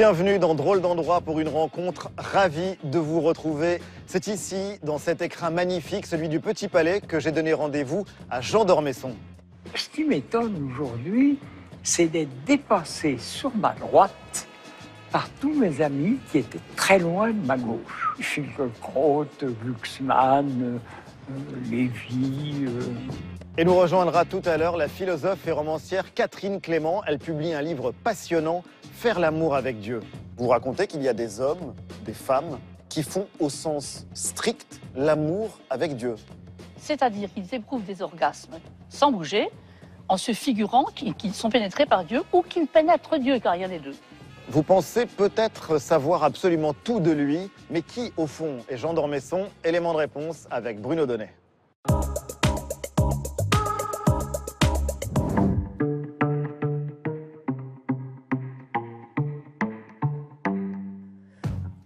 Bienvenue dans Drôle d'endroit pour une rencontre. Ravi de vous retrouver. C'est ici, dans cet écrin magnifique, celui du Petit Palais, que j'ai donné rendez-vous à Jean d'Ormesson. Ce qui m'étonne aujourd'hui, c'est d'être dépassé sur ma droite par tous mes amis qui étaient très loin de ma gauche. Finkielkraut, Glucksmann, Lévy. Et nous rejoindra tout à l'heure la philosophe et romancière Catherine Clément. Elle publie un livre passionnant, Faire l'amour avec Dieu. Vous racontez qu'il y a des hommes, des femmes, qui font au sens strict l'amour avec Dieu. C'est-à-dire qu'ils éprouvent des orgasmes sans bouger, en se figurant qu'ils sont pénétrés par Dieu ou qu'ils pénètrent Dieu, car il y a les deux. Vous pensez peut-être savoir absolument tout de lui, mais qui, au fond, est Jean d'Ormesson? Élément de réponse avec Bruno Donnet.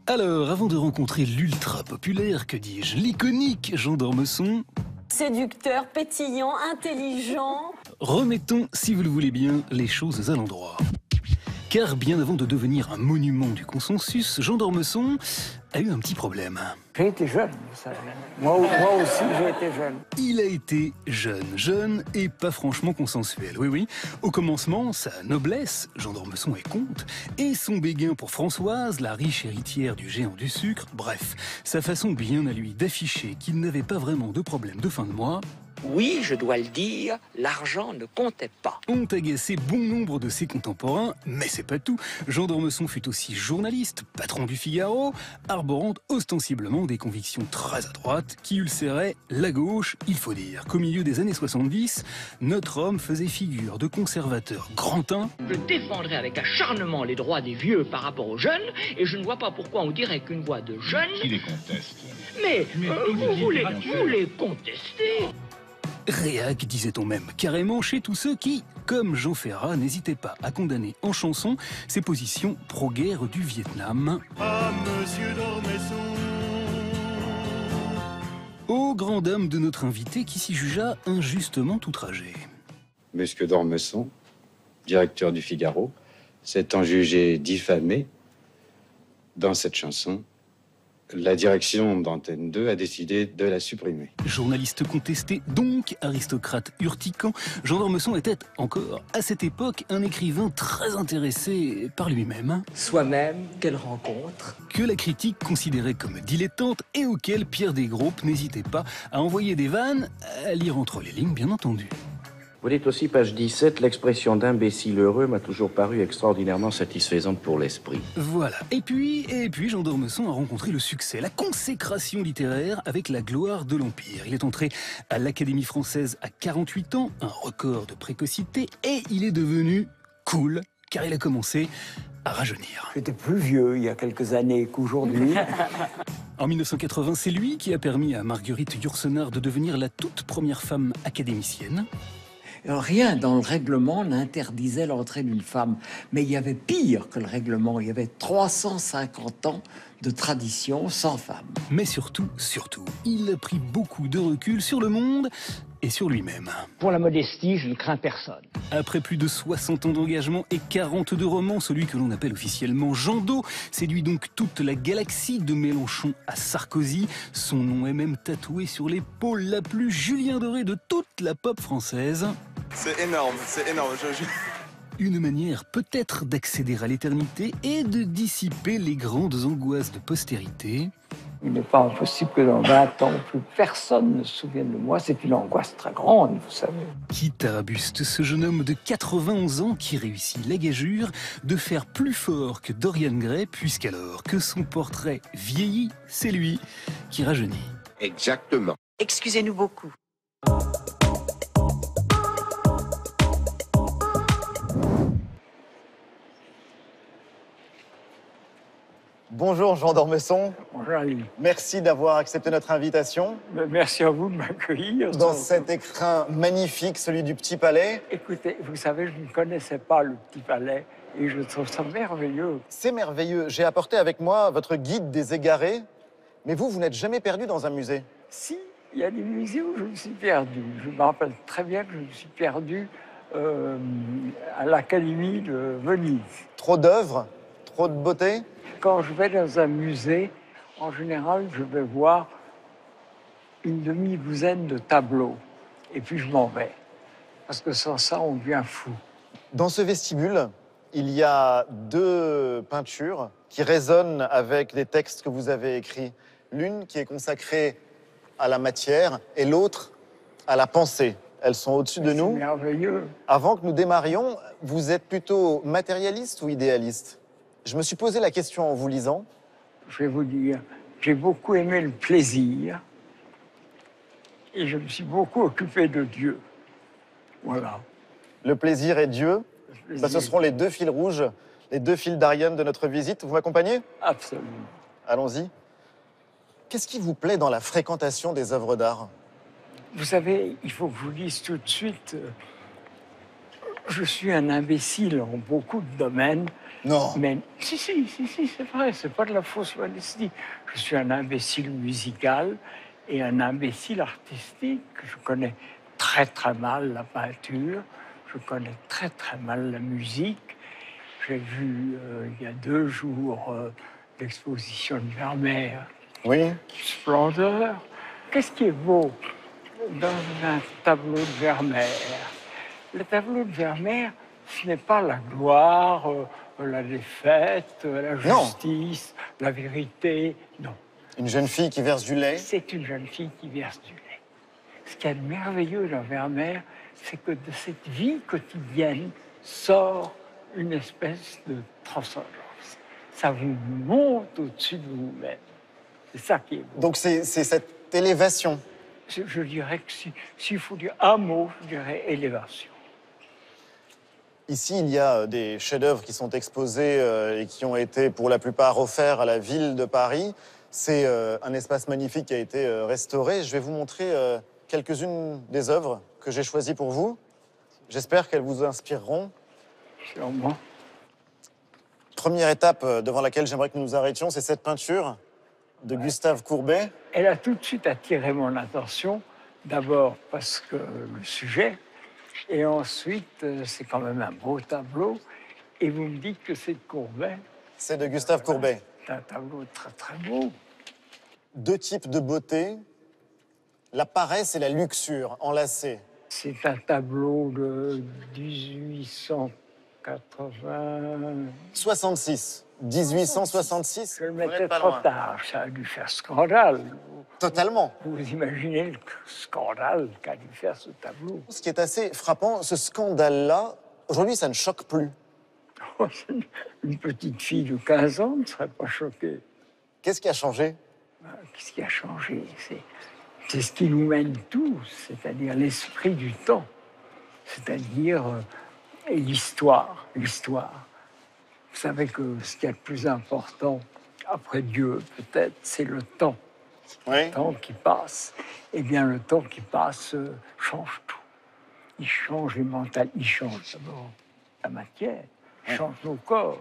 Alors, avant de rencontrer l'ultra populaire, que dis-je, l'iconique Jean d'Ormesson, séducteur, pétillant, intelligent. remettons, si vous le voulez bien, les choses à l'endroit. Car bien avant de devenir un monument du consensus, Jean d'Ormesson a eu un petit problème. J'ai été jeune, vous savez. Moi aussi, j'ai été jeune. Il a été jeune et pas franchement consensuel, oui. Au commencement, sa noblesse, Jean d'Ormesson est comte, et son béguin pour Françoise, la riche héritière du géant du sucre, bref, sa façon bien à lui d'afficher qu'il n'avait pas vraiment de problème de fin de mois, oui, je dois le dire, l'argent ne comptait pas. ont agacé bon nombre de ses contemporains, mais c'est pas tout. Jean d'Ormesson fut aussi journaliste, patron du Figaro, arborant ostensiblement des convictions très à droite qui ulcéraient la gauche. Il faut dire qu'au milieu des années 70, notre homme faisait figure de conservateur grantin. Je défendrai avec acharnement les droits des vieux par rapport aux jeunes, et je ne vois pas pourquoi on dirait qu'une voix de jeune... Qui les conteste? Mais vous les contestez. Réac, disait-on même carrément chez tous ceux qui, comme Jean Ferrat, n'hésitaient pas à condamner en chanson ses positions pro-guerre du Vietnam. Ah, monsieur d'Ormesson. Aux grandes dames de notre invité qui s'y jugea injustement outragé. Monsieur d'Ormesson, directeur du Figaro, s'étant jugé diffamé dans cette chanson, la direction d'Antenne 2 a décidé de la supprimer. Journaliste contesté, donc aristocrate urticant, Jean d'Ormesson était encore, à cette époque, un écrivain très intéressé par lui-même. Soi-même, quelle rencontre. Que la critique considérait comme dilettante et auquel Pierre Desgroupes n'hésitait pas à envoyer des vannes, à lire entre les lignes, bien entendu. Vous dites aussi, page 17, l'expression d'imbécile heureux m'a toujours paru extraordinairement satisfaisante pour l'esprit. Voilà. Et puis, Jean d'Ormesson a rencontré le succès, la consécration littéraire avec la gloire de l'Empire. Il est entré à l'Académie française à 48 ans, un record de précocité, et il est devenu cool, car il a commencé à rajeunir. J'étais plus vieux il y a quelques années qu'aujourd'hui. En 1980, c'est lui qui a permis à Marguerite Yourcenar de devenir la toute première femme académicienne. Rien dans le règlement n'interdisait l'entrée d'une femme. Mais il y avait pire que le règlement. Il y avait 350 ans de tradition sans femme. Mais surtout, il a pris beaucoup de recul sur le monde et sur lui-même. Pour la modestie, je ne crains personne. Après plus de 60 ans d'engagement et 42 romans, celui que l'on appelle officiellement Jean d'O séduit donc toute la galaxie de Mélenchon à Sarkozy. Son nom est même tatoué sur l'épaule la plus Julien Doré de toute la pop française. C'est énorme, Une manière peut-être d'accéder à l'éternité et de dissiper les grandes angoisses de postérité. Il n'est pas impossible que dans 20 ans, plus personne ne se souvienne de moi. C'est une angoisse très grande, vous savez. Quitte à buste, ce jeune homme de 91 ans qui réussit la gageure de faire plus fort que Dorian Gray, puisqu'alors que son portrait vieillit, c'est lui qui rajeunit. Exactement. Excusez-nous beaucoup. Bonjour Jean d'Ormesson. Bonjour, Ali. Merci d'avoir accepté notre invitation Merci à vous de m'accueillir. dans cet écrin magnifique, celui du Petit Palais. Écoutez, vous savez, je ne connaissais pas le Petit Palais et je trouve ça merveilleux. C'est merveilleux. J'ai apporté avec moi votre guide des égarés, mais vous n'êtes jamais perdu dans un musée. Si, il y a des musées où je me suis perdu. Je me rappelle très bien que je me suis perdu à l'Académie de Venise. Trop d'œuvres, pro de beauté? Quand je vais dans un musée, en général, je vais voir une demi-douzaine de tableaux. Et puis je m'en vais. Parce que sans ça, on devient fou. Dans ce vestibule, il y a deux peintures qui résonnent avec des textes que vous avez écrits. L'une qui est consacrée à la matière et l'autre à la pensée. Elles sont au-dessus de C'est nous. merveilleux. Avant que nous démarrions, vous êtes plutôt matérialiste ou idéaliste? Je me suis posé la question en vous lisant. Je vais vous dire, j'ai beaucoup aimé le plaisir et je me suis beaucoup occupé de Dieu. Voilà. Le plaisir et Dieu, Le plaisir. ce seront les deux fils rouges, les deux fils d'Ariane de notre visite. Vous m'accompagnez? Absolument. Allons-y. Qu'est-ce qui vous plaît dans la fréquentation des œuvres d'art? Vous savez, il faut que je vous dise tout de suite, je suis un imbécile en beaucoup de domaines. Non. Mais si, c'est vrai, c'est pas de la fausse modestie. Je suis un imbécile musical et un imbécile artistique. Je connais très mal la peinture, je connais très mal la musique. J'ai vu il y a 2 jours l'exposition de Vermeer. Oui. Splendeur. Qu'est-ce qui est beau dans un tableau de Vermeer? Le tableau de Vermeer, ce n'est pas la gloire, la défaite, la justice, la vérité, non. Une jeune fille qui verse du lait. C'est une jeune fille qui verse du lait. Ce qu'il y a de merveilleux dans Vermeer, c'est que de cette vie quotidienne sort une espèce de transcendance. Ça vous monte au-dessus de vous-même. C'est ça qui est beau. Donc c'est cette élévation. Je dirais que s'il faut dire un mot, je dirais élévation. Ici, il y a des chefs-d'œuvre qui sont exposés et qui ont été pour la plupart offerts à la ville de Paris. C'est un espace magnifique qui a été restauré. Je vais vous montrer quelques-unes des œuvres que j'ai choisies pour vous. J'espère qu'elles vous inspireront. Sûrement. Première étape devant laquelle j'aimerais que nous nous arrêtions, c'est cette peinture de Gustave Courbet. Elle a tout de suite attiré mon attention, d'abord parce que le sujet, et ensuite, c'est quand même un beau tableau. Et vous me dites que c'est de Courbet. C'est de Gustave Courbet. C'est un tableau très beau. Deux types de beauté, la paresse et la luxure, enlacées. C'est un tableau de 1880... 66. 1866. Je le Vous mettais n'êtes pas trop loin. tard, ça a dû faire scandale. Totalement. Vous imaginez le scandale qu'a dû faire ce tableau. Ce qui est assez frappant, ce scandale-là, aujourd'hui, ça ne choque plus. Une petite fille de 15 ans ne serait pas choquée. Qu'est-ce qui a changé? Qu'est-ce qui a changé? C'est ce qui nous mène tous, c'est-à-dire l'esprit du temps, c'est-à-dire l'histoire. Vous savez que ce qui est le plus important, après Dieu peut-être, c'est le temps. Oui. Le temps qui passe. Eh bien, le temps qui passe change tout. Il change les mentalités, il change d'abord la matière, il change nos corps,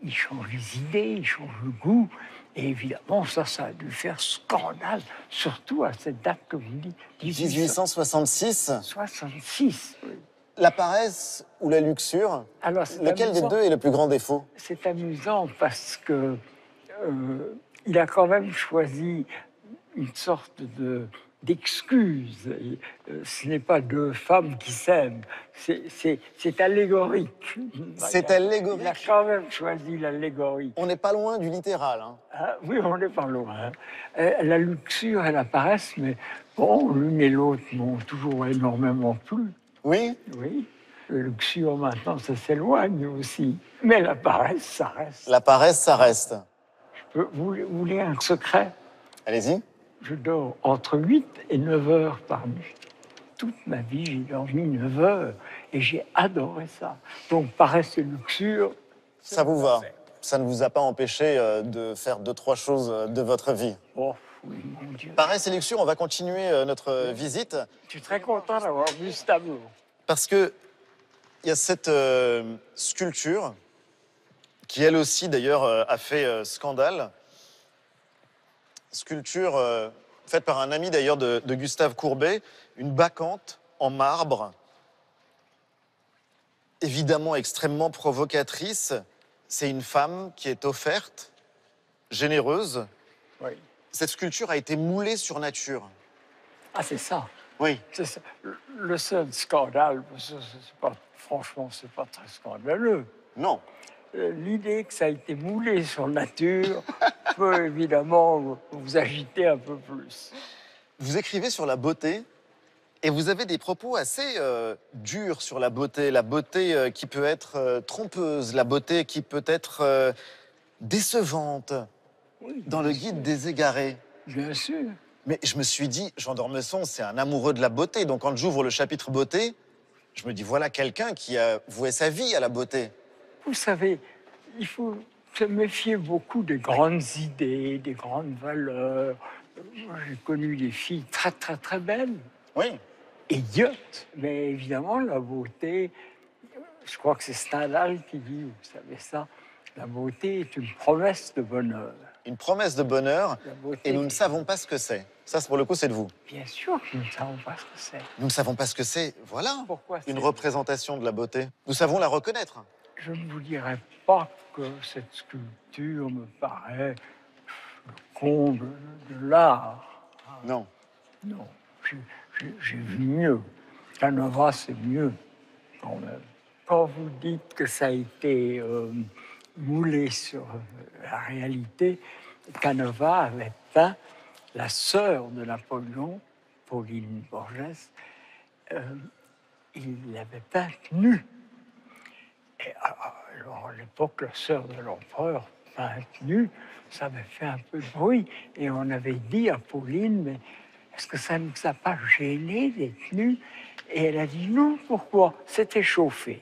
il change les idées, il change le goût. Et évidemment, ça a dû faire scandale, surtout à cette date que vous dites. 1866. 66, oui. La paresse ou la luxure, Alors, c'est lequel des amusant. deux est le plus grand défaut? C'est amusant parce que il a quand même choisi une sorte d'excuse. Ce n'est pas deux femmes qui s'aiment, c'est allégorique. C'est allégorique. Il a quand même choisi l'allégorie. On n'est pas loin du littéral. Hein. Ah, oui, on n'est pas loin. La luxure et la paresse, mais bon, l'une et l'autre m'ont toujours énormément plu. Oui. Oui. La luxure, maintenant, ça s'éloigne aussi. Mais la paresse, ça reste. La paresse, ça reste. Vous voulez un secret? Allez-y. Je dors entre 8 et 9 heures par nuit. Toute ma vie, j'ai dormi 9 heures et j'ai adoré ça. Donc, paresse et luxure, Ça vous va. Ça ne vous a pas empêché de faire 2-3 choses de votre vie. oh, oui, mon Dieu. Paresse et luxure, on va continuer notre visite. Je suis très content d'avoir vu ce tableau. Parce que il y a cette sculpture qui, elle aussi, d'ailleurs, a fait scandale. Sculpture faite par un ami, d'ailleurs, de Gustave Courbet, une bacchante en marbre, évidemment extrêmement provocatrice. c'est une femme qui est offerte, généreuse. Oui. Cette sculpture a été moulée sur nature. Ah, c'est ça. Oui. C'est ça. Le seul scandale, franchement, c'est pas très scandaleux. Non. L'idée que ça a été moulé sur nature peut évidemment vous agiter un peu plus. Vous écrivez sur la beauté et vous avez des propos assez durs sur la beauté qui peut être trompeuse, la beauté qui peut être décevante, Oui, dans le guide des égarés. bien sûr. Mais je me suis dit, Jean d'Ormesson, c'est un amoureux de la beauté. Donc quand j'ouvre le chapitre beauté, je me dis, voilà quelqu'un qui a voué sa vie à la beauté. Vous savez, il faut se méfier beaucoup des grandes idées, des grandes valeurs. Moi, j'ai connu des filles très, très, très belles, Oui. idiotes. Mais évidemment, la beauté, je crois que c'est Stendhal qui dit, vous savez ça, la beauté est une promesse de bonheur. Une promesse de bonheur, La beauté, et nous ne savons pas ce que c'est. Ça, pour le coup, c'est de vous. bien sûr que nous ne savons pas ce que c'est. Nous ne savons pas ce que c'est. Voilà. Pourquoi Une c'est- représentation de la beauté. Nous savons la reconnaître. Je ne vous dirais pas que cette sculpture me paraît le comble de l'art. Non. Non, j'ai vu mieux. Canova, c'est mieux, quand même. Quand vous dites que ça a été moulé sur la réalité, Canova avait peint la sœur de Napoléon, Pauline Borges, il l'avait peinte nue. Et alors, à l'époque, la sœur de l'empereur peinte nue, ça avait fait un peu de bruit. Et on avait dit à Pauline, mais est-ce que ça ne nous a pas gêné d'être nue? Et elle a dit non, pourquoi? C'était chauffé.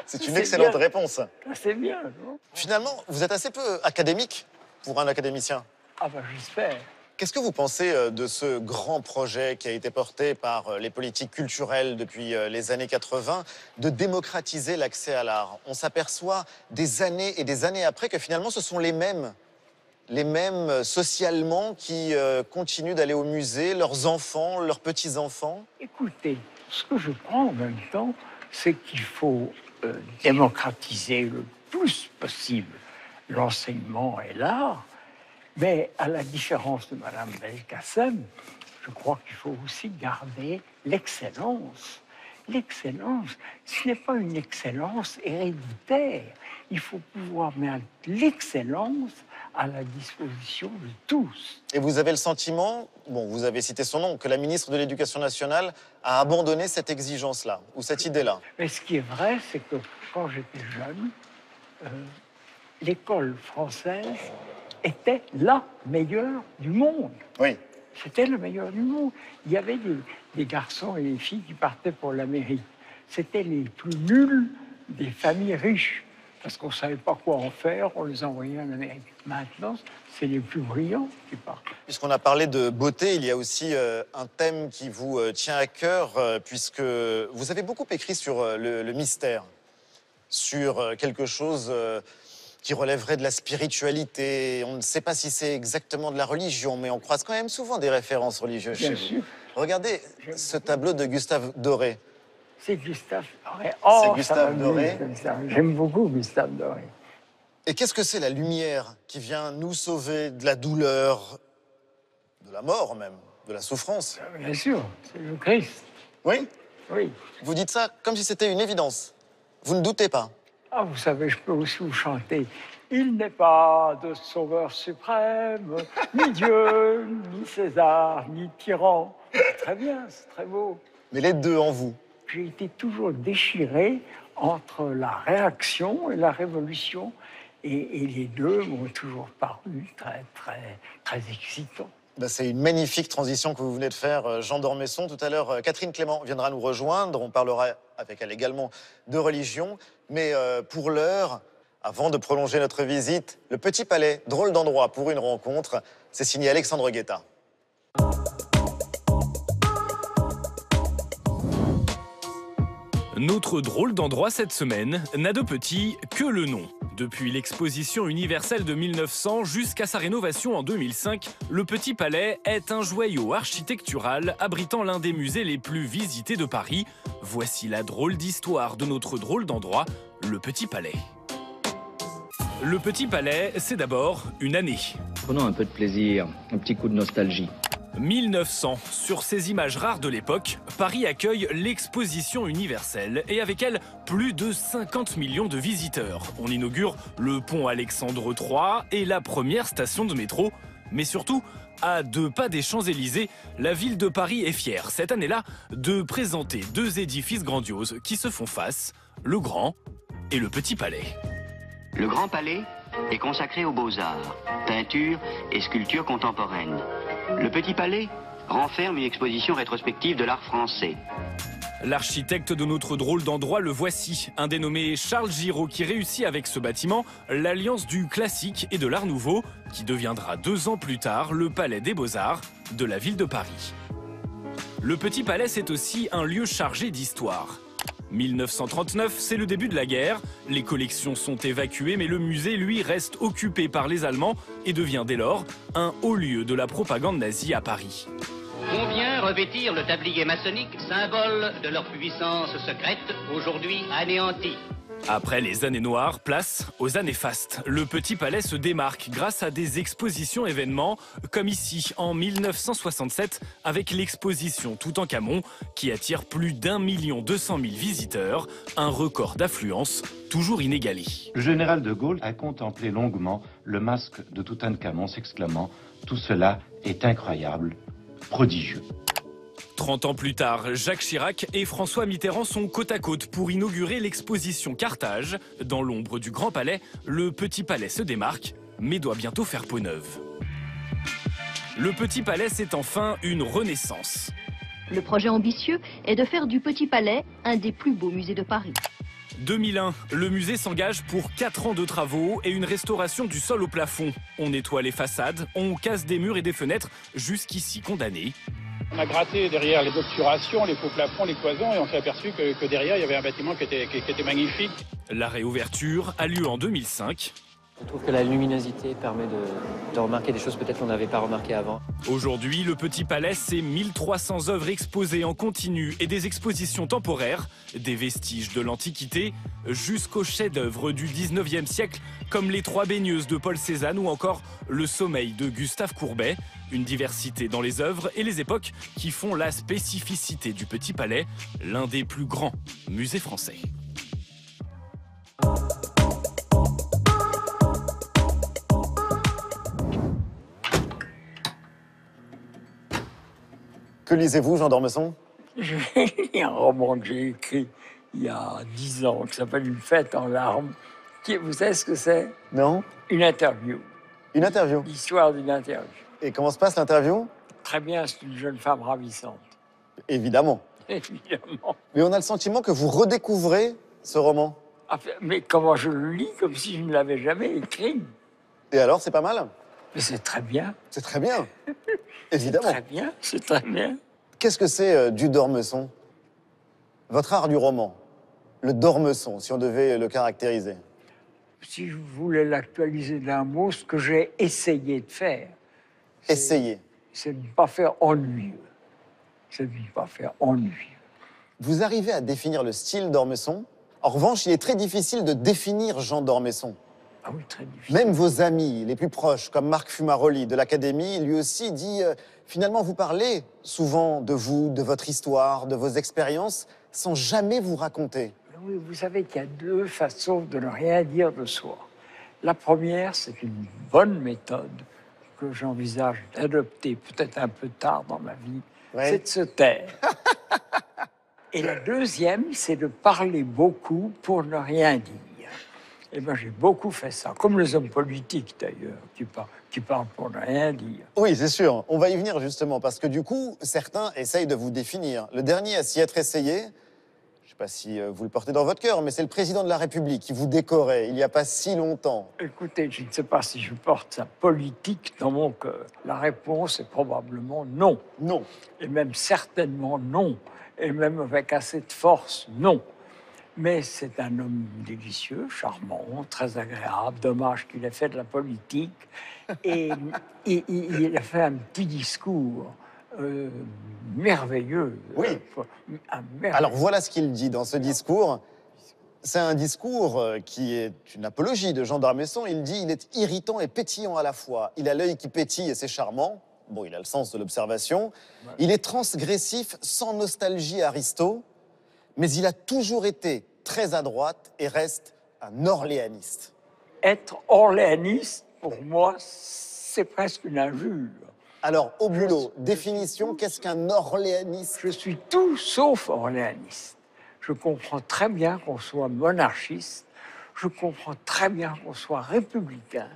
C'est une C'est excellente bien. réponse. Ah, c'est bien, non? Finalement, vous êtes assez peu académique pour un académicien. Ah ben j'espère. Qu'est-ce que vous pensez de ce grand projet qui a été porté par les politiques culturelles depuis les années 80 de démocratiser l'accès à l'art? On s'aperçoit des années et des années après que finalement ce sont les mêmes socialement qui continuent d'aller au musée, leurs enfants, leurs petits-enfants. Écoutez, ce que je crois en même temps, c'est qu'il faut démocratiser le plus possible l'enseignement et l'art, mais à la différence de Madame Belkacem, je crois qu'il faut aussi garder l'excellence. L'excellence, ce n'est pas une excellence héréditaire. Il faut pouvoir mettre l'excellence à la disposition de tous. Et vous avez le sentiment, bon, vous avez cité son nom, que la ministre de l'Éducation nationale a abandonné cette exigence-là, ou cette idée-là. Mais ce qui est vrai, c'est que quand j'étais jeune, l'école française était la meilleure du monde. Oui. C'était le meilleur du monde. Il y avait des garçons et des filles qui partaient pour l'Amérique. C'était les plus nuls des familles riches, parce qu'on ne savait pas quoi en faire, on les envoyait en Amérique. Maintenant, c'est les plus brillants qui partent. Puisqu'on a parlé de beauté, il y a aussi un thème qui vous tient à cœur, puisque vous avez beaucoup écrit sur le mystère, sur quelque chose qui relèverait de la spiritualité. On ne sait pas si c'est exactement de la religion, mais on croise quand même souvent des références religieuses chez Bien vous. sûr. Regardez ce tableau de Gustave Doré. C'est Gustave Doré. C'est ça Gustave m'amuse, Doré. comme ça. J'aime beaucoup Gustave Doré. Et qu'est-ce que c'est la lumière qui vient nous sauver de la douleur, de la mort même, de la souffrance? Bien sûr, c'est le Christ. Oui? Oui. Vous dites ça comme si c'était une évidence. Vous ne doutez pas. Ah, vous savez, je peux aussi vous chanter. Il n'est pas de sauveur suprême, ni Dieu, ni César, ni tyran. Très bien, c'est très beau. Mais les deux en vous. J'ai été toujours déchiré entre la réaction et la révolution. Et les deux m'ont toujours paru très, très, très excitants. Ben, c'est une magnifique transition que vous venez de faire, Jean d'Ormesson. Tout à l'heure, Catherine Clément viendra nous rejoindre. On parlera avec elle également de religion. Mais pour l'heure, avant de prolonger notre visite, le Petit Palais, drôle d'endroit pour une rencontre, c'est signé Alexandre Guetta. Notre drôle d'endroit cette semaine n'a de petit que le nom. Depuis l'exposition universelle de 1900 jusqu'à sa rénovation en 2005, le Petit Palais est un joyau architectural abritant l'un des musées les plus visités de Paris. Voici la drôle d'histoire de notre drôle d'endroit, le Petit Palais. Le Petit Palais, c'est d'abord une année. Prenons un peu de plaisir, un petit coup de nostalgie. 1900. Sur ces images rares de l'époque, Paris accueille l'exposition universelle et avec elle, plus de 50 millions de visiteurs. On inaugure le pont Alexandre III et la première station de métro. Mais surtout, à 2 pas des Champs-Élysées, la ville de Paris est fière, cette année-là, de présenter 2 édifices grandioses qui se font face, le Grand et le Petit Palais. Le Grand Palais est consacré aux beaux-arts, peinture et sculpture contemporaine. Le Petit Palais renferme une exposition rétrospective de l'art français. L'architecte de notre drôle d'endroit, le voici, un dénommé Charles Giraud qui réussit avec ce bâtiment l'alliance du classique et de l'art nouveau, qui deviendra 2 ans plus tard le Palais des Beaux-Arts de la ville de Paris. Le Petit Palais, c'est aussi un lieu chargé d'histoire. 1939, c'est le début de la guerre. Les collections sont évacuées, mais le musée, lui, reste occupé par les Allemands et devient dès lors un haut lieu de la propagande nazie à Paris. Combien revêtir le tablier maçonnique, symbole de leur puissance secrète, aujourd'hui anéantie? Après les années noires, place aux années fastes. Le Petit Palais se démarque grâce à des expositions événements, comme ici en 1967 avec l'exposition Toutankhamon qui attire plus d'1 200 000 visiteurs, un record d'affluence toujours inégalé. Le général de Gaulle a contemplé longuement le masque de Toutankhamon, s'exclamant « Tout cela est incroyable, prodigieux ». 30 ans plus tard, Jacques Chirac et François Mitterrand sont côte à côte pour inaugurer l'exposition Carthage. Dans l'ombre du Grand Palais, le Petit Palais se démarque, mais doit bientôt faire peau neuve. Le Petit Palais, c'est enfin une renaissance. Le projet ambitieux est de faire du Petit Palais un des plus beaux musées de Paris. 2001, le musée s'engage pour 4 ans de travaux et une restauration du sol au plafond. On nettoie les façades, on casse des murs et des fenêtres, jusqu'ici condamnés. On a gratté derrière les obturations, les faux plafonds, les cloisons et on s'est aperçu que derrière il y avait un bâtiment qui était magnifique. La réouverture a lieu en 2005. Je trouve que la luminosité permet de remarquer des choses peut-être qu'on n'avait pas remarquées avant. Aujourd'hui, le Petit Palais, c'est 1300 œuvres exposées en continu et des expositions temporaires, des vestiges de l'Antiquité jusqu'aux chefs-d'œuvre du 19e siècle, comme les 3 baigneuses de Paul Cézanne ou encore le Sommeil de Gustave Courbet. Une diversité dans les œuvres et les époques qui font la spécificité du Petit Palais, l'un des plus grands musées français. Que lisez-vous, Jean d'Ormesson? Il y a un roman que j'ai écrit il y a 10 ans qui s'appelle Une fête en larmes. Vous savez ce que c'est? Non. Une interview. Une interview? L'histoire d'une interview. Et comment se passe l'interview? Très bien, c'est une jeune femme ravissante. Évidemment. Évidemment. Mais on a le sentiment que vous redécouvrez ce roman. Ah, mais comment je le lis, comme si je ne l'avais jamais écrit. Et alors, c'est pas mal? Mais c'est très bien. C'est très bien. Évidemment. C'est très bien, c'est très bien. Qu'est-ce que c'est du Dormesson? Votre art du roman, le Dormesson, si on devait le caractériser. Si je voulais l'actualiser d'un mot, ce que j'ai essayé de faire. Essayer. C'est de ne pas faire ennuyeux. C'est de ne pas faire ennuyeux. Vous arrivez à définir le style d'Ormesson. En revanche, il est très difficile de définir Jean d'Ormesson. Ah oui, très difficile. Même vos amis les plus proches, comme Marc Fumaroli de l'Académie, lui aussi dit finalement, vous parlez souvent de vous, de votre histoire, de vos expériences, sans jamais vous raconter. Oui, vous savez qu'il y a 2 façons de ne rien dire de soi. La première, c'est une bonne méthode que j'envisage d'adopter peut-être un peu tard dans ma vie, c'est de se taire. Et la deuxième, c'est de parler beaucoup pour ne rien dire. Et moi, j'ai beaucoup fait ça, comme les hommes politiques d'ailleurs, qui parlent pour ne rien dire. Oui, c'est sûr. On va y venir justement, parce que du coup, certains essayent de vous définir. Le dernier à s'y être essayé, je ne sais pas si vous le portez dans votre cœur, mais c'est le président de la République qui vous décorait il n'y a pas si longtemps. Écoutez, je ne sais pas si je porte sa politique dans mon cœur. La réponse est probablement non. Non. Et même certainement non. Et même avec assez de force, non. Mais c'est un homme délicieux, charmant, très agréable. Dommage qu'il ait fait de la politique. Et il a fait un petit discours merveilleux. Oui. Alors voilà ce qu'il dit dans ce discours. C'est un discours qui est une apologie de Jean d'Ormesson. Il dit « Il est irritant et pétillant à la fois. Il a l'œil qui pétille et c'est charmant. » Bon, il a le sens de l'observation. « Il est transgressif, sans nostalgie aristo. Mais il a toujours été très à droite et reste un orléaniste. » Être orléaniste, pour moi, c'est presque une injure. Alors, au boulot, définition, qu'est-ce qu'un orléaniste? Je suis tout sauf orléaniste. Je comprends très bien qu'on soit monarchiste, je comprends très bien qu'on soit républicain,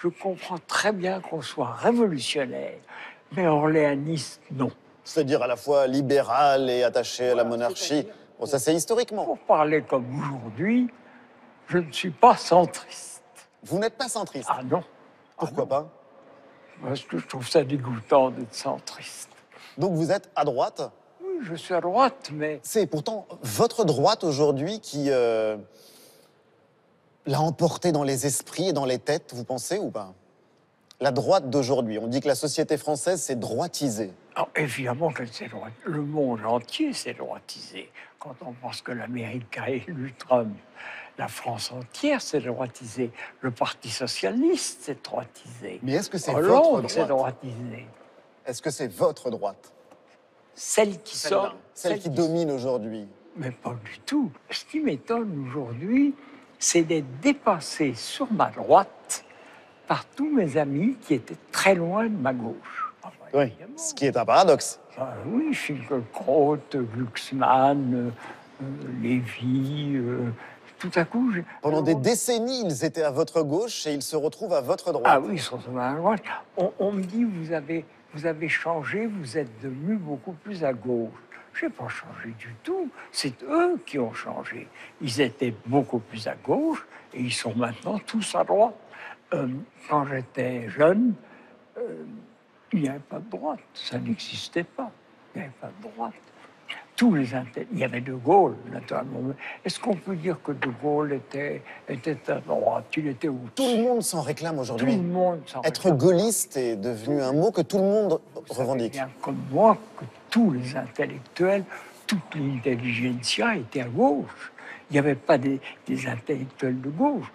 je comprends très bien qu'on soit révolutionnaire, mais orléaniste, non. C'est-à-dire à la fois libéral et attaché à la monarchie. Bon, ça c'est historiquement. Pour parler comme aujourd'hui, je ne suis pas centriste. Vous n'êtes pas centriste? Ah non. Pourquoi pas? Parce que je trouve ça dégoûtant d'être centriste. Donc vous êtes à droite? Oui, je suis à droite, mais... C'est pourtant votre droite aujourd'hui qui l'a emporté dans les esprits et dans les têtes, vous pensez ou pas? La droite d'aujourd'hui, on dit que la société française s'est droitisée. Alors, évidemment qu'elle s'est droitisée. Le monde entier s'est droitisé. Quand on pense que l'Amérique a élu Trump, la France entière s'est droitisée. Le Parti socialiste s'est droitisé. Mais est-ce que c'est votre Hollande droite? s'est droitisé. Est-ce que c'est votre droite? Celle qui sort... Celle qui domine aujourd'hui. Mais pas du tout. Ce qui m'étonne aujourd'hui, c'est d'être dépassé sur ma droite par tous mes amis qui étaient très loin de ma gauche. Oui, ce qui est un paradoxe. Oui, Finkielkraut, Glucksmann, Lévy, tout à coup... Pendant des décennies, ils étaient à votre gauche et ils se retrouvent à votre droite. Ah oui, ils sont à ma droite. On me dit, vous avez changé, vous êtes devenu beaucoup plus à gauche. Je n'ai pas changé du tout. C'est eux qui ont changé. Ils étaient beaucoup plus à gauche et ils sont maintenant tous à droite. Quand j'étais jeune, il n'y avait pas de droite. Ça n'existait pas. Il n'y avait pas de droite. Tous les il y avait De Gaulle, naturellement. Est-ce qu'on peut dire que De Gaulle était à droite? Il était où? Tout le monde s'en réclame aujourd'hui. Tout le monde s'en réclame. Être gaulliste est devenu un mot que tout le monde revendique. Bien comme moi, que tous les intellectuels, toute l'intelligentsia était à gauche. Il n'y avait pas des intellectuels de gauche.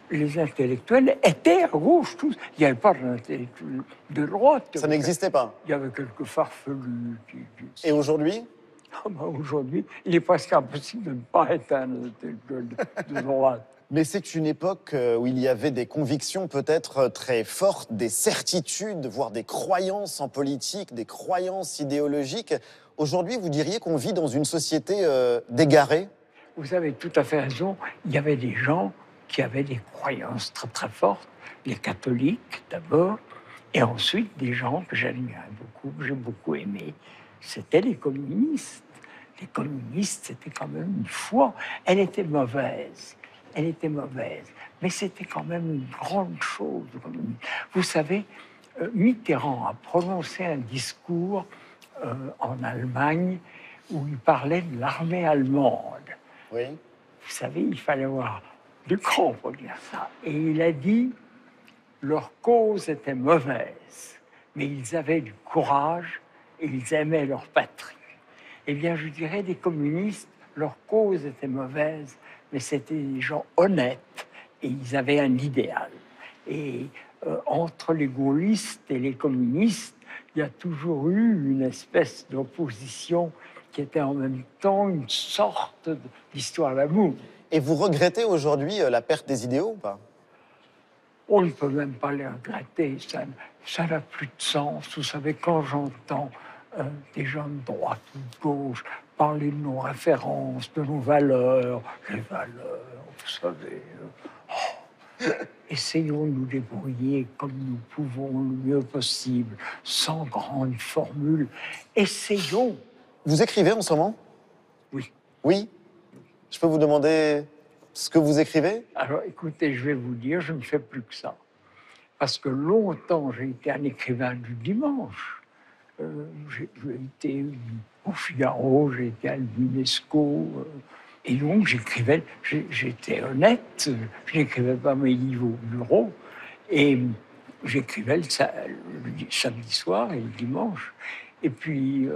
Les intellectuels étaient à gauche, tous. Il n'y avait pas d'intellectuels de droite. Ça n'existait pas? Il y avait quelques farfelus. Et aujourd'hui? Aujourd'hui, il est presque impossible de ne pas être un intellectuel de droite. Mais c'est une époque où il y avait des convictions peut-être très fortes, des certitudes, voire des croyances en politique, des croyances idéologiques. Aujourd'hui, vous diriez qu'on vit dans une société d'égarés? Vous avez tout à fait raison. Il y avait des gens qui avaient des croyances très très fortes, les catholiques d'abord, et ensuite des gens que j'admirais beaucoup, que j'ai beaucoup aimés. C'était les communistes. Les communistes, c'était quand même une foi. Elle était mauvaise. Elle était mauvaise. Mais c'était quand même une grande chose. Vous savez, Mitterrand a prononcé un discours en Allemagne où il parlait de l'armée allemande. Oui. Vous savez, il fallait avoir du cran pour dire ça. Et il a dit, leur cause était mauvaise, mais ils avaient du courage et ils aimaient leur patrie. Eh bien, je dirais des communistes, leur cause était mauvaise, mais c'était des gens honnêtes et ils avaient un idéal. Et entre les gaullistes et les communistes, il y a toujours eu une espèce d'opposition qui était en même temps une sorte d'histoire d'amour. Et vous regrettez aujourd'hui la perte des idéaux ou pas? On ne peut même pas les regretter, ça n'a plus de sens. Vous savez, quand j'entends des gens de droite ou de gauche parler de nos références, de nos valeurs, les valeurs, vous savez... Essayons de nous débrouiller comme nous pouvons le mieux possible, sans grande formule. Essayons. Vous écrivez en ce moment? Oui. Oui? Je peux vous demander ce que vous écrivez? Alors, écoutez, je vais vous dire, je ne fais plus que ça. Parce que longtemps, j'ai été un écrivain du dimanche. J'ai été au Figaro, j'ai été à l'UNESCO. Et donc, j'écrivais, j'étais honnête, je n'écrivais pas mes livres au bureau, et j'écrivais le samedi soir et le dimanche. Et puis,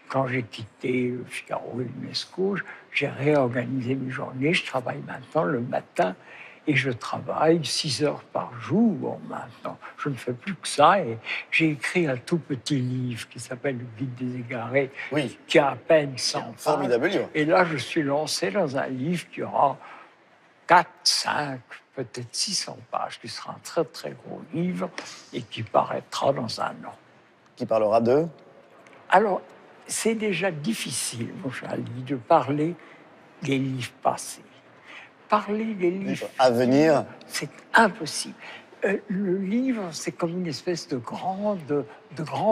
quand j'ai quitté le Figaro et l'UNESCO, j'ai réorganisé mes journées. Je travaille maintenant le matin et je travaille 6 heures par jour maintenant. Je ne fais plus que ça et j'ai écrit un tout petit livre qui s'appelle Le Guide des égarés, qui a à peine 100 pages. Formidable livre. Et là, je suis lancé dans un livre qui aura 4, 5, peut-être 600 pages, qui sera un très très gros livre et qui paraîtra dans un an. Qui parlera de? Alors, c'est déjà difficile, mon cher Ali, de parler des livres passés. Parler des livres à venir, c'est impossible. Le livre, c'est comme une espèce de grand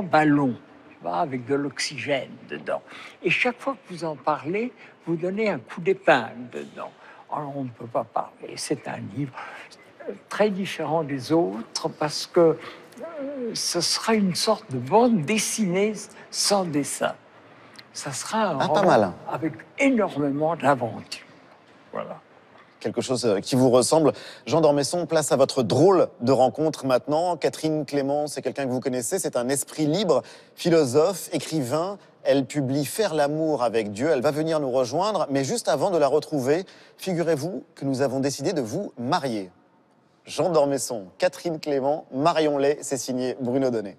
ballon, tu vois, avec de l'oxygène dedans. Et chaque fois que vous en parlez, vous donnez un coup d'épingle dedans. Alors, on ne peut pas parler. C'est un livre très différent des autres parce que ce sera une sorte de bande dessinée sans dessin. Ça sera un roman pas mal. Avec énormément d'aventure. Voilà. Quelque chose qui vous ressemble. Jean d'Ormesson, place à votre drôle de rencontre maintenant. Catherine Clément, c'est quelqu'un que vous connaissez, c'est un esprit libre, philosophe, écrivain. Elle publie Faire l'amour avec Dieu. Elle va venir nous rejoindre, mais juste avant de la retrouver, figurez-vous que nous avons décidé de vous marier. Jean d'Ormesson, Catherine Clément, marions-les, c'est signé Bruno Donnet.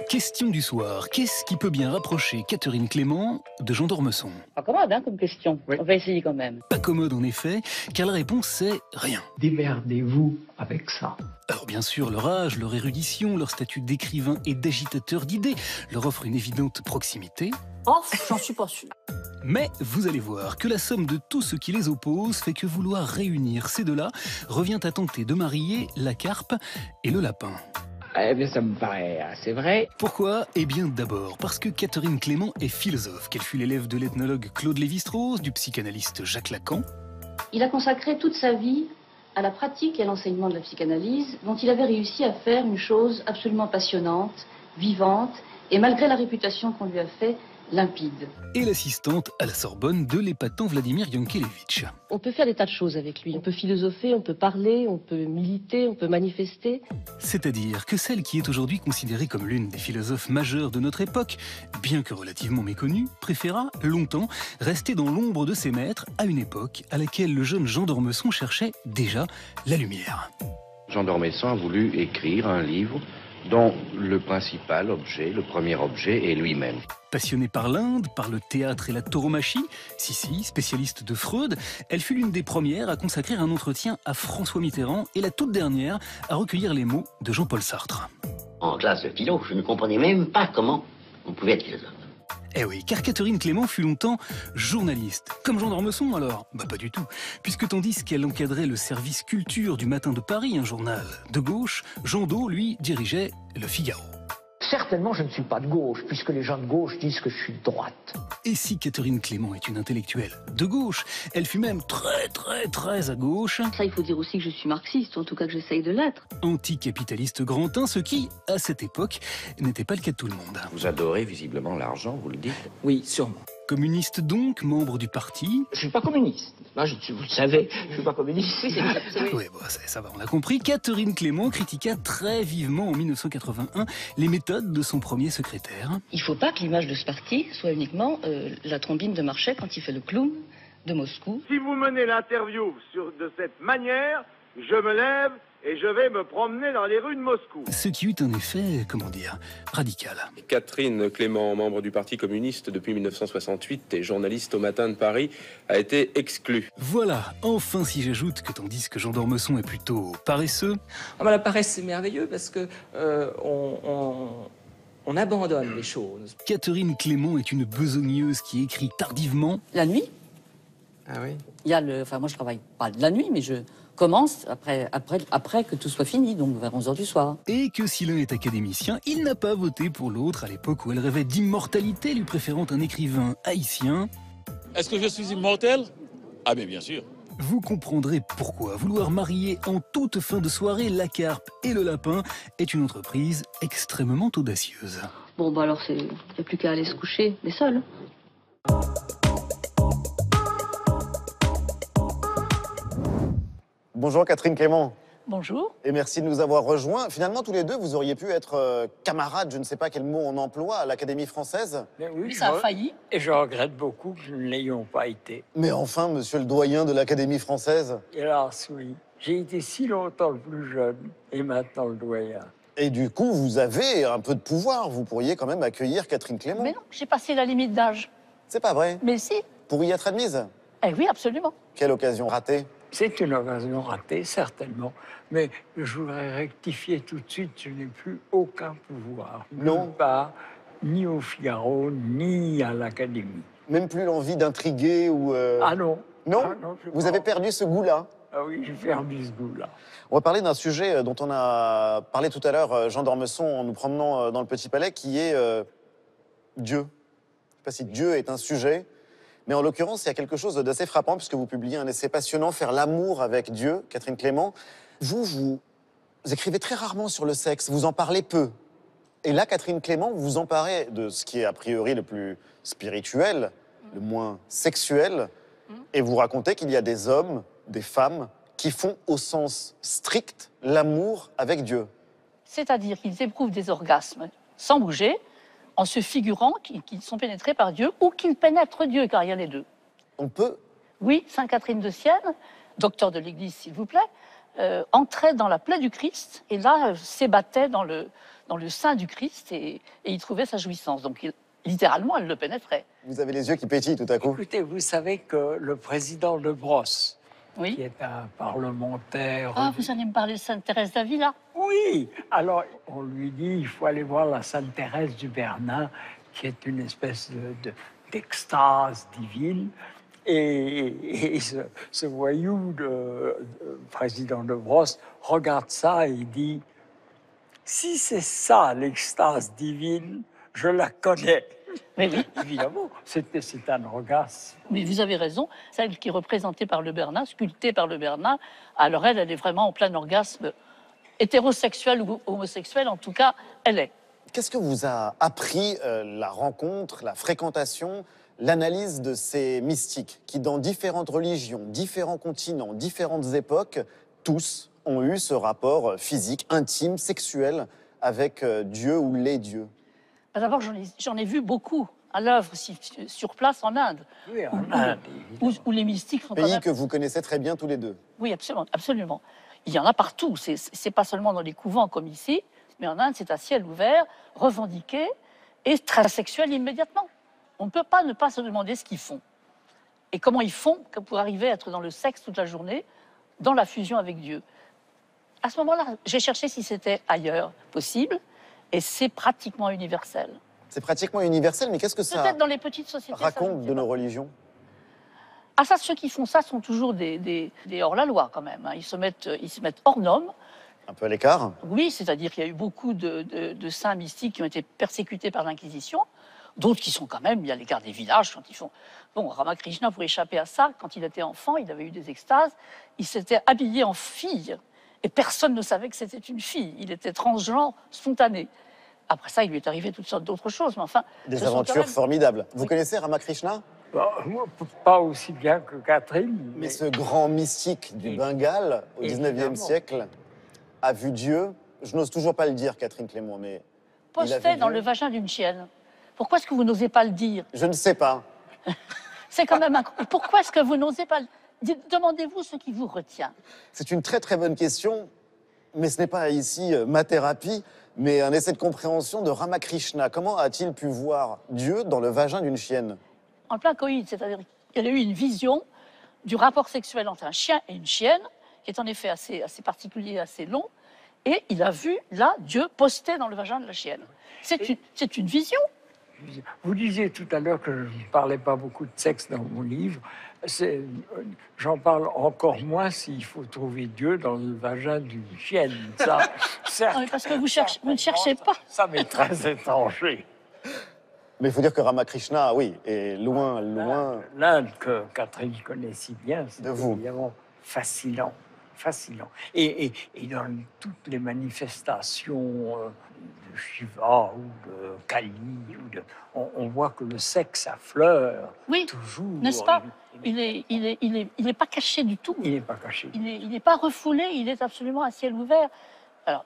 Question du soir. Qu'est-ce qui peut bien rapprocher Catherine Clément de Jean d'Ormesson? Pas commode, hein, comme question. Oui. On va essayer quand même. Pas commode, en effet, car la réponse, c'est rien. Démerdez-vous avec ça. Alors bien sûr, leur âge, leur érudition, leur statut d'écrivain et d'agitateur d'idées leur offrent une évidente proximité. Oh, j'en suis pas sûre. Mais vous allez voir que la somme de tout ce qui les oppose fait que vouloir réunir ces deux-là revient à tenter de marier la carpe et le lapin. Eh bien, ça me paraît assez vrai. Pourquoi? Eh bien, d'abord, parce que Catherine Clément est philosophe, qu'elle fut l'élève de l'ethnologue Claude Lévi-Strauss, du psychanalyste Jacques Lacan. Il a consacré toute sa vie à la pratique et à l'enseignement de la psychanalyse, dont il avait réussi à faire une chose absolument passionnante, vivante, et malgré la réputation qu'on lui a fait, limpide. Et l'assistante à la Sorbonne de l'épatant Vladimir Yankelevitch. On peut faire des tas de choses avec lui. On peut philosopher, on peut parler, on peut militer, on peut manifester. C'est-à-dire que celle qui est aujourd'hui considérée comme l'une des philosophes majeures de notre époque, bien que relativement méconnue, préféra longtemps rester dans l'ombre de ses maîtres à une époque à laquelle le jeune Jean d'Ormesson cherchait déjà la lumière. Jean d'Ormesson a voulu écrire un livre dont le principal objet, le premier objet, est lui-même. Passionnée par l'Inde, par le théâtre et la tauromachie, spécialiste de Freud, elle fut l'une des premières à consacrer un entretien à François Mitterrand et la toute dernière à recueillir les mots de Jean-Paul Sartre. En classe de philo, je ne comprenais même pas comment on pouvait être philosophe. Eh oui, car Catherine Clément fut longtemps journaliste. Comme Jean d'Ormesson alors? Bah pas du tout. Puisque tandis qu'elle encadrait le service culture du Matin de Paris, un journal de gauche, Jean d'O, lui, dirigeait Le Figaro. Certainement, je ne suis pas de gauche, puisque les gens de gauche disent que je suis de droite. Et si Catherine Clément est une intellectuelle de gauche, elle fut même très à gauche. Ça, il faut dire aussi que je suis marxiste, en tout cas que j'essaye de l'être. Anticapitaliste grantin, ce qui, à cette époque, n'était pas le cas de tout le monde. Vous adorez visiblement l'argent, vous le dites? Oui, sûrement. Communiste donc, membre du parti. Je suis pas communiste. Là, vous le savez, je suis pas communiste. Oui, bon, ça va, on l'a compris. Catherine Clément critiqua très vivement en 1981 les méthodes de son premier secrétaire. Il faut pas que l'image de ce parti soit uniquement la trombine de Marchais quand il fait le clown de Moscou. Si vous menez l'interview de cette manière, je me lève et je vais me promener dans les rues de Moscou. Ce qui eut un effet, radical. Catherine Clément, membre du Parti communiste depuis 1968 et journaliste au Matin de Paris, a été exclue. Voilà, enfin si j'ajoute que tandis que Jean d'Ormesson est plutôt paresseux... Ah bah, la paresse c'est merveilleux parce que on abandonne les choses. Catherine Clément est une besogneuse qui écrit tardivement. La nuit. Ah oui. Il y a moi je travaille pas de la nuit, mais je commence après que tout soit fini, donc vers 11h du soir. Et que si l'un est académicien, il n'a pas voté pour l'autre à l'époque où elle rêvait d'immortalité, lui préférant un écrivain haïtien. Est-ce que je suis immortel? Ah mais bien sûr. vous comprendrez pourquoi vouloir marier en toute fin de soirée la carpe et le lapin est une entreprise extrêmement audacieuse. Bon, bah alors, il n'y a plus qu'à aller se coucher, les seuls. Bonjour Catherine Clément. Bonjour. Et merci de nous avoir rejoints. Finalement, tous les deux, vous auriez pu être camarades, je ne sais pas quel mot on emploie, à l'Académie française. Mais oui, Ça a failli. Et je regrette beaucoup que nous ne l'ayons pas été. Mais enfin, monsieur le doyen de l'Académie française. Hélas, oui. J'ai été si longtemps le plus jeune et maintenant le doyen. Et du coup, vous avez un peu de pouvoir. Vous pourriez quand même accueillir Catherine Clément. Mais non, j'ai passé la limite d'âge. C'est pas vrai. Mais si. Pour y être admise. Eh oui, absolument. Quelle occasion ratée. C'est une occasion ratée, certainement. Mais je voudrais rectifier tout de suite, je n'ai plus aucun pouvoir. Non. Pas, ni au Figaro, ni à l'Académie. Même plus l'envie d'intriguer ou... Ah non. Non, Ah non, vous avez perdu ce goût-là. Ah oui, j'ai perdu ce goût-là. On va parler d'un sujet dont on a parlé tout à l'heure, Jean d'Ormesson, en nous promenant dans le Petit Palais, qui est Dieu. Je ne sais pas si Dieu est un sujet, mais en l'occurrence, il y a quelque chose d'assez frappant, puisque vous publiez un essai passionnant, Faire l'amour avec Dieu, Catherine Clément. Vous écrivez très rarement sur le sexe, vous en parlez peu. Et là, Catherine Clément, vous emparez de ce qui est a priori le plus spirituel, le moins sexuel, et vous racontez qu'il y a des hommes, des femmes, qui font au sens strict l'amour avec Dieu. C'est-à-dire qu'ils éprouvent des orgasmes sans bouger, en se figurant qu'ils sont pénétrés par Dieu ou qu'ils pénètrent Dieu, car il y a les deux. On peut? Oui, Sainte Catherine de Sienne, docteur de l'Église s'il vous plaît, entrait dans la plaie du Christ et là s'ébattait dans le sein du Christ et il trouvait sa jouissance. Donc littéralement, elle le pénétrait. Vous avez les yeux qui pétillent tout à coup. Écoutez, vous savez que le président de Brosse, oui, qui est un parlementaire... Ah, vous allez me parler de Sainte Thérèse d'Avila? Oui. Alors, on lui dit, il faut aller voir la Sainte Thérèse du Bernin, qui est une espèce d'extase divine. Et ce voyou, de président de Brosse, regarde ça et dit, si c'est ça l'extase divine, je la connais. Mais oui. Évidemment, c'est un orgasme. Mais vous avez raison, celle qui est représentée par le Bernin, sculptée par le Bernin, alors elle est vraiment en plein orgasme, hétérosexuel ou homosexuel, en tout cas, elle est. Qu'est-ce que vous a appris la rencontre, la fréquentation, l'analyse de ces mystiques qui, dans différentes religions, différents continents, différentes époques, tous ont eu ce rapport physique, intime, sexuel avec Dieu ou les dieux? D'abord, j'en ai vu beaucoup à l'œuvre sur place en Inde. Oui, en Inde. Où les mystiques sont... Pays que vous connaissez très bien tous les deux. Oui, absolument, absolument. Il y en a partout. C'est pas seulement dans les couvents comme ici, mais en Inde, c'est à ciel ouvert, revendiqué et très sexuel immédiatement. On ne peut pas ne pas se demander ce qu'ils font. Et comment ils font pour arriver à être dans le sexe toute la journée, dans la fusion avec Dieu. À ce moment-là, j'ai cherché si c'était ailleurs possible. Et c'est pratiquement universel. C'est pratiquement universel, mais qu'est-ce que ça peut-être dans les petites sociétés, raconte de nos religions? Ah ça, ceux qui font ça sont toujours des hors-la-loi quand même. Hein. Ils se mettent hors normes. Un peu à l'écart? Oui, c'est-à-dire qu'il y a eu beaucoup de saints mystiques qui ont été persécutés par l'Inquisition. D'autres qui sont quand même mis à l'écart des villages quand ils font... Bon, Ramakrishna, pour échapper à ça, quand il était enfant, il avait eu des extases. Il s'était habillé en fille. Et personne ne savait que c'était une fille. Il était transgenre, spontané. Après ça, il lui est arrivé toutes sortes d'autres choses, mais enfin... Des aventures formidables. Vous connaissez Ramakrishna? Moi, pas aussi bien que Catherine. Mais ce grand mystique du Bengale, au 19e siècle, a vu Dieu. Je n'ose toujours pas le dire, Catherine Clément, mais... Postait dans le vagin d'une chienne. Pourquoi est-ce que vous n'osez pas le dire? Je ne sais pas. C'est quand même... Pourquoi est-ce que vous n'osez pas le dire? Demandez-vous ce qui vous retient. C'est une très très bonne question, mais ce n'est pas ici ma thérapie, mais un essai de compréhension de Ramakrishna. Comment a-t-il pu voir Dieu dans le vagin d'une chienne? En plein coït, c'est-à-dire qu'il a eu une vision du rapport sexuel entre un chien et une chienne, qui est en effet assez particulier, assez long, et il a vu, là, Dieu posté dans le vagin de la chienne. C'est une vision. Vous disiez tout à l'heure que je ne parlais pas beaucoup de sexe dans mon livre. J'en parle encore moins s'il faut trouver Dieu dans le vagin d'une chienne. Ça, parce que vous ne cherchez pas. Ça m'est très étranger. Mais il faut dire que Ramakrishna, oui, est loin, loin... L'Inde que Catherine connaît si bien, c'est vous. évidemment fascinant. Fascinant. Et dans toutes les manifestations de Shiva ou de Kali, on voit que le sexe affleure Oui, toujours. n'est-ce pas? Il est pas caché du tout. Il n'est pas caché. Il n'est pas refoulé, il est absolument à ciel ouvert. Alors,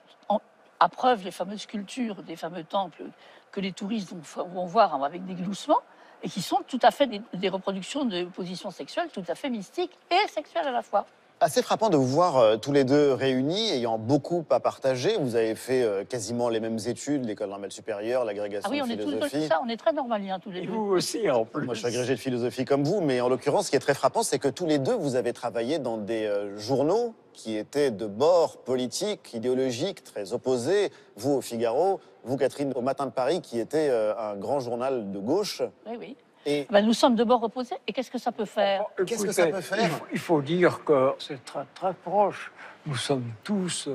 à preuve, les fameuses sculptures des fameux temples que les touristes vont voir avec des gloussements, et qui sont tout à fait des reproductions de positions sexuelles tout à fait mystiques et sexuelles à la fois. Assez frappant de vous voir tous les deux réunis, ayant beaucoup à partager. Vous avez fait quasiment les mêmes études, l'école normale supérieure, l'agrégation Ah oui, de on est philosophie. on est très normaliens tous les deux. Vous aussi, en plus. Moi, je suis agrégé de philosophie comme vous, mais en l'occurrence, ce qui est très frappant, c'est que tous les deux, vous avez travaillé dans des journaux qui étaient de bords politiques, idéologiques, très opposés. Vous, au Figaro, vous, Catherine, au Matin de Paris, qui était un grand journal de gauche. Oui, oui. Et... Ben, nous sommes de bords opposés, et qu'est-ce que ça peut faire? Qu'est-ce que ça peut faire? Il faut dire que c'est très, très proche. Nous sommes tous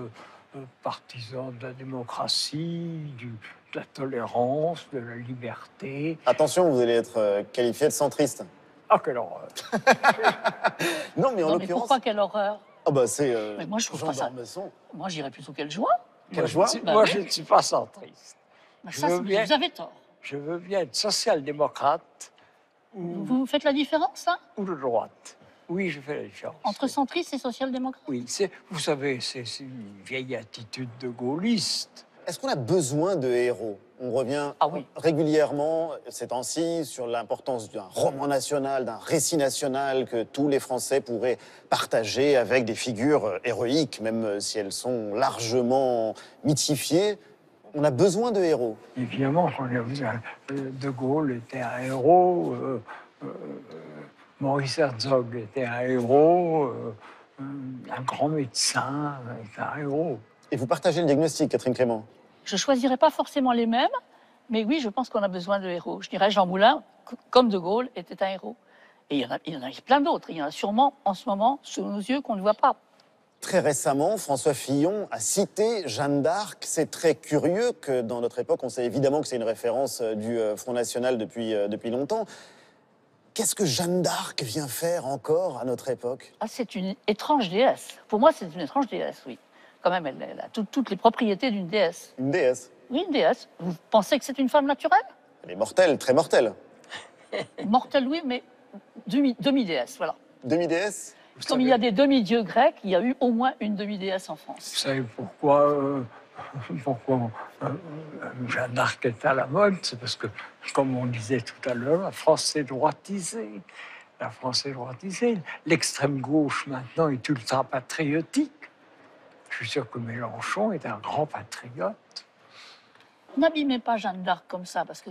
partisans de la démocratie, de la tolérance, de la liberté. Attention, vous allez être qualifié de centriste. Ah, quelle horreur! Non, mais en Non, mais l'occurrence... pourquoi quelle horreur? Ah bah c'est Mais moi, je trouve Jean pas ça. d'Ormesson. Moi, j'irais plutôt quelle joie. Quelle joie? Moi, je ne suis pas centriste. Ben, ça, vous avez tort. Je veux bien être social-démocrate Vous faites la différence, hein? ou de droite. Oui, je fais la différence. Entre centristes et social-démocrates? Oui, vous savez, c'est une vieille attitude de gaulliste. Est-ce qu'on a besoin de héros? On revient régulièrement ces temps-ci sur l'importance d'un roman national, d'un récit national que tous les Français pourraient partager avec des figures héroïques, même si elles sont largement mythifiées. On a besoin de héros. Évidemment, De Gaulle était un héros, Maurice Herzog était un héros, un grand médecin était un héros. Et vous partagez le diagnostic, Catherine Clément? Je ne choisirais pas forcément les mêmes, mais oui, je pense qu'on a besoin de héros. Je dirais Jean Moulin, comme De Gaulle, était un héros. Et il y en a plein d'autres. Il y en a sûrement, en ce moment, sous nos yeux, qu'on ne voit pas. Très récemment, François Fillon a cité Jeanne d'Arc. C'est très curieux que dans notre époque, on sait évidemment que c'est une référence du Front National depuis longtemps. Qu'est-ce que Jeanne d'Arc vient faire encore à notre époque? Ah, c'est une étrange déesse. Pour moi, c'est une étrange déesse, oui. Quand même, elle a toutes les propriétés d'une déesse. Une déesse? Oui, une déesse. Vous pensez que c'est une femme naturelle? Elle est mortelle, très mortelle. Mortelle, oui, mais demi-déesse, voilà. Demi-déesse? Comme il y a des demi-dieux grecs, il y a eu au moins une demi-déesse en France. Vous savez pourquoi Jeanne d'Arc est à la mode? C'est parce que, comme on disait tout à l'heure, la France s'est droitisée. La France est droitisée. L'extrême gauche, maintenant, est ultra-patriotique. Je suis sûr que Mélenchon est un grand patriote. N'abîmez pas Jeanne d'Arc comme ça, parce que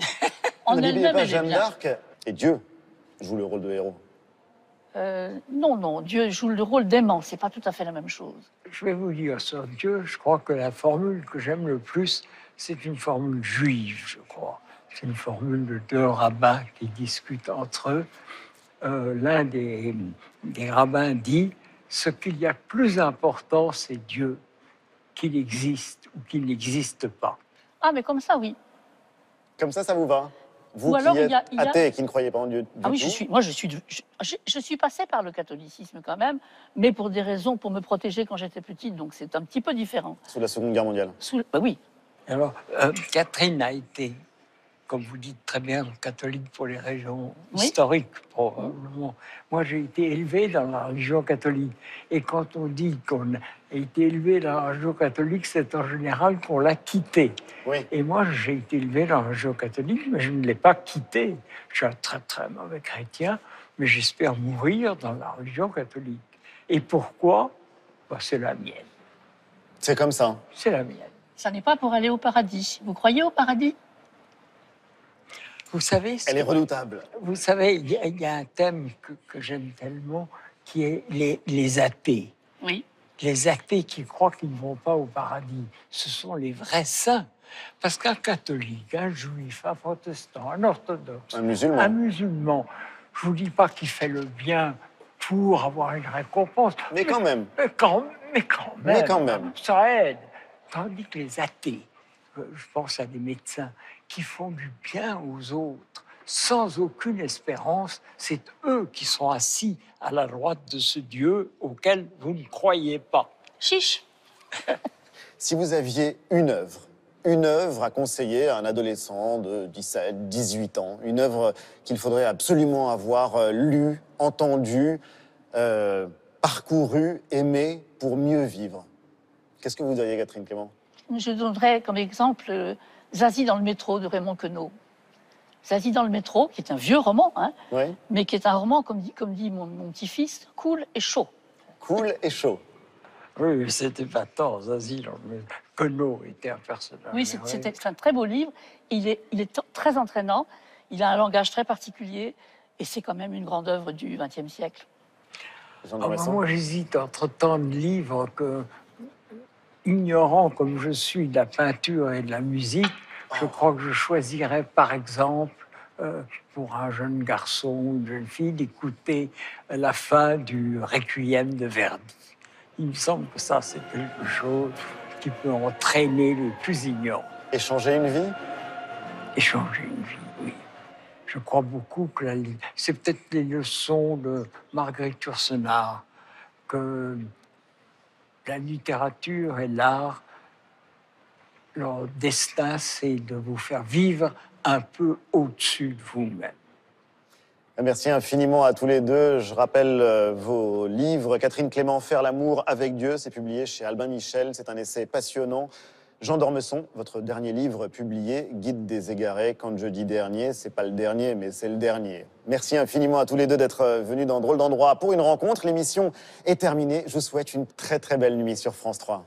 N'abîmez pas Jeanne d'Arc et Dieu joue le rôle de héros. Non, Dieu joue le rôle d'aimant, c'est pas tout à fait la même chose. Je vais vous dire sur Dieu, je crois que la formule que j'aime le plus, c'est une formule juive, je crois. C'est une formule de deux rabbins qui discutent entre eux. L'un des rabbins dit « Ce qu'il y a de plus important, c'est Dieu, qu'il existe ou qu'il n'existe pas. » Ah, mais comme ça, oui. Comme ça vous va? Vous Ou alors, qui êtes athée et qui ne croyez pas en Dieu du Ah oui, tout. je suis passée par le catholicisme quand même, mais pour des raisons, pour me protéger quand j'étais petite, donc c'est un petit peu différent. Sous la Seconde Guerre mondiale. Oui. Alors, Catherine a été, comme vous dites très bien, catholique pour les raisons historiques, probablement. Moi, j'ai été élevé dans la religion catholique. Et quand on dit qu'on a été élevé dans la religion catholique, c'est en général qu'on l'a quittée. Oui. Et moi, j'ai été élevé dans la religion catholique, mais je ne l'ai pas quittée. Je suis un très, très mauvais chrétien, mais j'espère mourir dans la religion catholique. Et pourquoi? C'est la mienne. C'est comme ça. C'est la mienne. Ça n'est pas pour aller au paradis. Vous croyez au paradis? Vous savez... Elle est redoutable. Vous savez, il y a un thème que j'aime tellement, qui est les athées. Oui. Les athées qui croient qu'ils ne vont pas au paradis. Ce sont les vrais saints. Parce qu'un catholique, un juif, un protestant, un orthodoxe, un musulman, je ne vous dis pas qu'il fait le bien pour avoir une récompense. Mais quand même. Mais quand même. Mais quand même. Ça aide. Tandis que les athées, je pense à des médecins qui font du bien aux autres, sans aucune espérance. C'est eux qui sont assis à la droite de ce Dieu auquel vous ne croyez pas. Chiche. Si vous aviez une œuvre à conseiller à un adolescent de 17, 18 ans, une œuvre qu'il faudrait absolument avoir lue, entendue, parcourue, aimée pour mieux vivre, qu'est-ce que vous diriez, Catherine Clément? Je donnerais comme exemple Zazie dans le métro de Raymond Queneau. Zazie dans le métro, qui est un vieux roman, hein, Oui. mais qui est un roman, comme dit mon petit-fils, cool et chaud. Cool et chaud. Oui, mais c'était pas tant, Zazie. Queneau était un personnage. Oui, c'est un très beau livre. Il est très entraînant. Il a un langage très particulier. Et c'est quand même une grande œuvre du XXe siècle. Moi, j'hésite entre tant de livres que, ignorant comme je suis de la peinture et de la musique, je crois que je choisirais, par exemple, pour un jeune garçon ou une jeune fille, d'écouter la fin du Requiem de Verdi. Il me semble que ça, c'est quelque chose qui peut entraîner les plus ignorants. Et changer une vie? Et changer une vie, oui. Je crois beaucoup que c'est peut-être les leçons de Marguerite Yourcenar, que la littérature et l'art, leur destin, c'est de vous faire vivre un peu au-dessus de vous-même. Merci infiniment à tous les deux. Je rappelle vos livres. Catherine Clément, Faire l'amour avec Dieu, c'est publié chez Albin Michel. C'est un essai passionnant. Jean d'Ormesson, votre dernier livre publié, Guide des égarés. Quand je dis dernier, c'est pas le dernier, mais c'est le dernier. Merci infiniment à tous les deux d'être venus dans Drôle d'endroit pour une rencontre. L'émission est terminée. Je vous souhaite une très très belle nuit sur France 3.